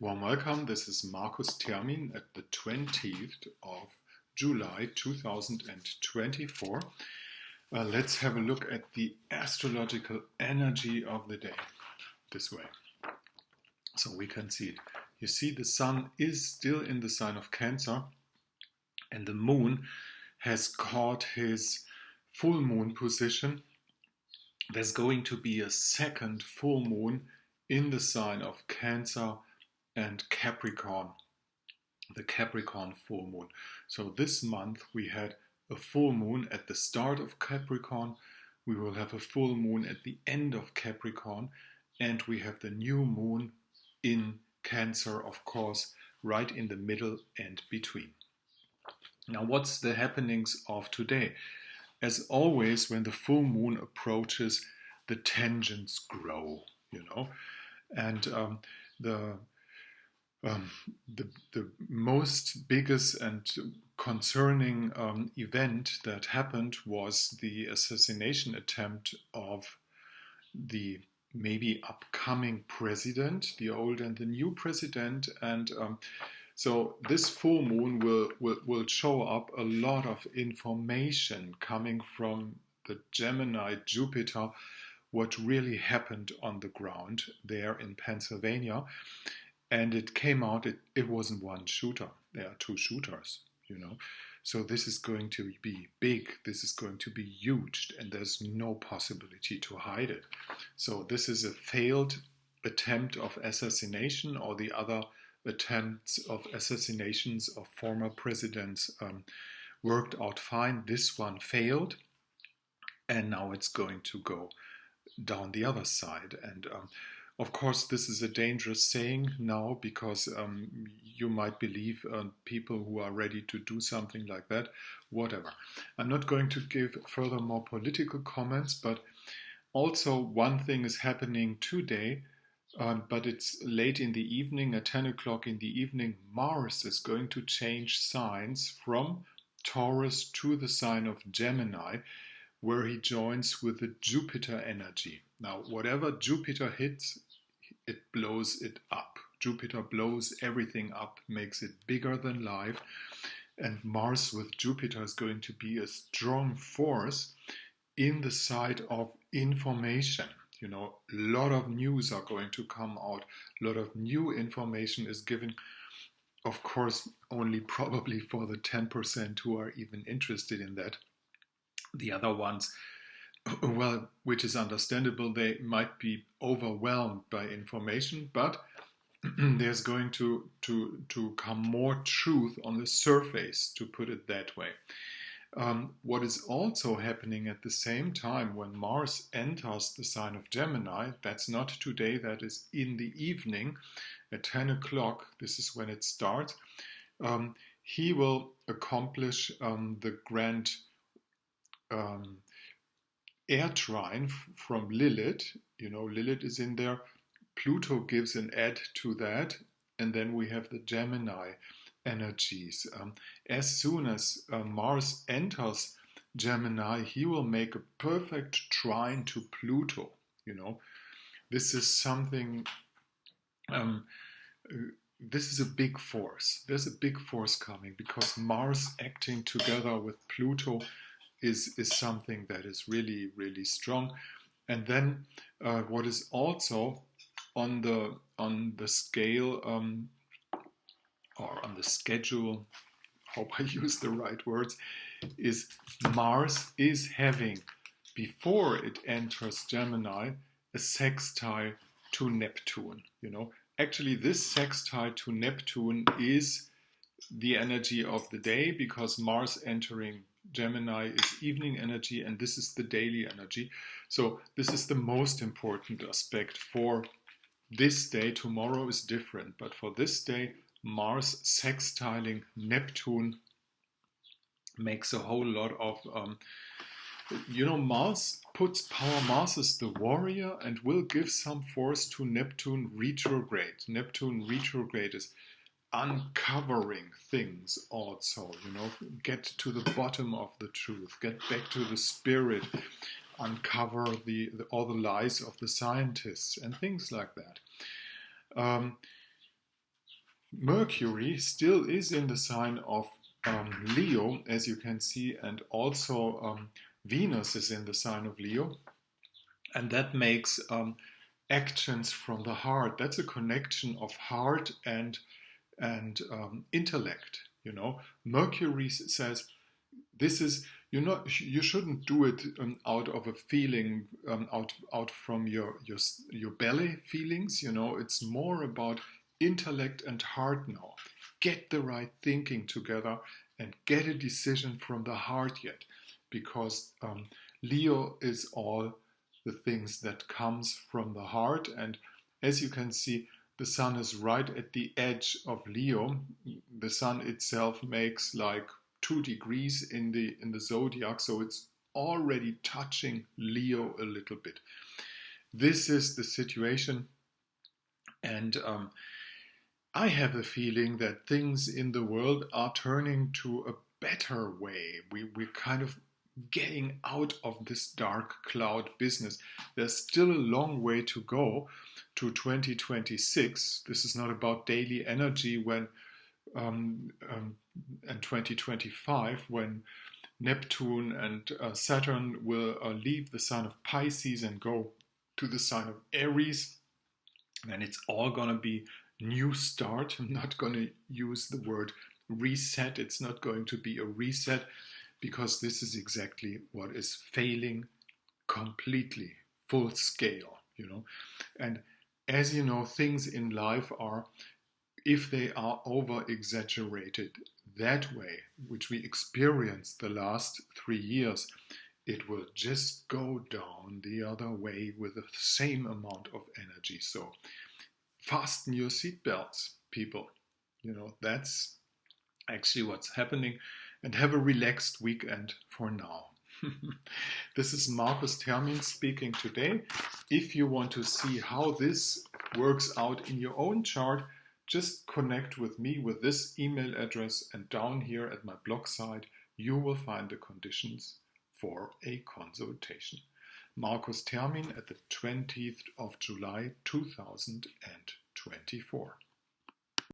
Warm welcome. This is Markus Termin at the 20th of July 2024. Let's have a look at the astrological energy of the day this way. So we can see it. You see the sun is still in the sign of Cancer and the moon has caught his full moon position. There's going to be a second full moon in the sign of Cancer and Capricorn, the Capricorn full moon. So this month we had a full moon at the start of Capricorn, we will have a full moon at the end of Capricorn, and we have the new moon in Cancer, of course, right in the middle and between. Now, what's the happenings of today? As always, when the full moon approaches, the tensions grow, and the most biggest and concerning event that happened was the assassination attempt of the maybe upcoming president, the old and the new president, and so this full moon will show up a lot of information coming from the Gemini Jupiter, what really happened on the ground there in Pennsylvania. And it came out, it wasn't one shooter. There are two shooters, So this is going to be big. This is going to be huge. And there's no possibility to hide it. So this is a failed attempt of assassination, or the other attempts of assassinations of former presidents worked out fine. This one failed. And now it's going to go down the other side. And of course, this is a dangerous saying now because you might believe people who are ready to do something like that, whatever. I'm not going to give further more political comments, but also one thing is happening today, but it's late in the evening, at 10 o'clock in the evening. Mars is going to change signs from Taurus to the sign of Gemini, where he joins with the Jupiter energy. Now, whatever Jupiter hits, it blows it up. Jupiter blows everything up, makes it bigger than life. And Mars with Jupiter is going to be a strong force in the side of information. A lot of news are going to come out. A lot of new information is given. Of course, only probably for the 10% who are even interested in that. The other ones, well, which is understandable, they might be overwhelmed by information, but there's going to come more truth on the surface, to put it that way. What is also happening at the same time when Mars enters the sign of Gemini, that's not today, that is in the evening at 10 o'clock, this is when it starts, he will accomplish the grand air trine from Lilith. Lilith is in there. Pluto gives an add to that. And then we have the Gemini energies. As soon as Mars enters Gemini, he will make a perfect trine to Pluto. This is something, this is a big force. There's a big force coming because Mars acting together with Pluto is something that is really, really strong. And then what is also on the scale or on the schedule, hope I use the right words, is Mars is having, before it enters Gemini, a sextile to Neptune. Actually this sextile to Neptune is the energy of the day, because Mars entering Gemini is evening energy and this is the daily energy. So this is the most important aspect for this day. Tomorrow is different, but for this day, Mars sextiling Neptune makes a whole lot of, Mars puts power. Mars is the warrior and will give some force to Neptune retrograde. Neptune retrograde is uncovering things also, get to the bottom of the truth, get back to the spirit, uncover all the lies of the scientists and things like that. Mercury still is in the sign of Leo, as you can see, and also Venus is in the sign of Leo, and that makes actions from the heart. That's a connection of heart and intellect. You know, Mercury says this is you shouldn't do it out of a feeling, out from your belly feelings. You know, it's more about intellect and heart now. Get the right thinking together and get a decision from the heart yet, because Leo is all the things that comes from the heart. And as you can see, the sun is right at the edge of Leo. The sun itself makes like 2 degrees in the zodiac, so it's already touching Leo a little bit. This is the situation, and I have a feeling that things in the world are turning to a better way. We're kind of getting out of this dark cloud business. There's still a long way to go to 2026. This is not about daily energy when and 2025, when Neptune and Saturn will leave the sign of Pisces and go to the sign of Aries. And it's all going to be new start. I'm not going to use the word reset. It's not going to be a reset, because this is exactly what is failing completely, full scale, you know. And as you know, things in life are, if they are over exaggerated that way, which we experienced the last 3 years, it will just go down the other way with the same amount of energy. So fasten your seatbelts, people. You know, that's actually what's happening. And have a relaxed weekend for now. This is Markus Termin speaking today. If you want to see how this works out in your own chart, just connect with me with this email address, and down here at my blog site you will find the conditions for a consultation. Markus Termin at the 20th of July 2024.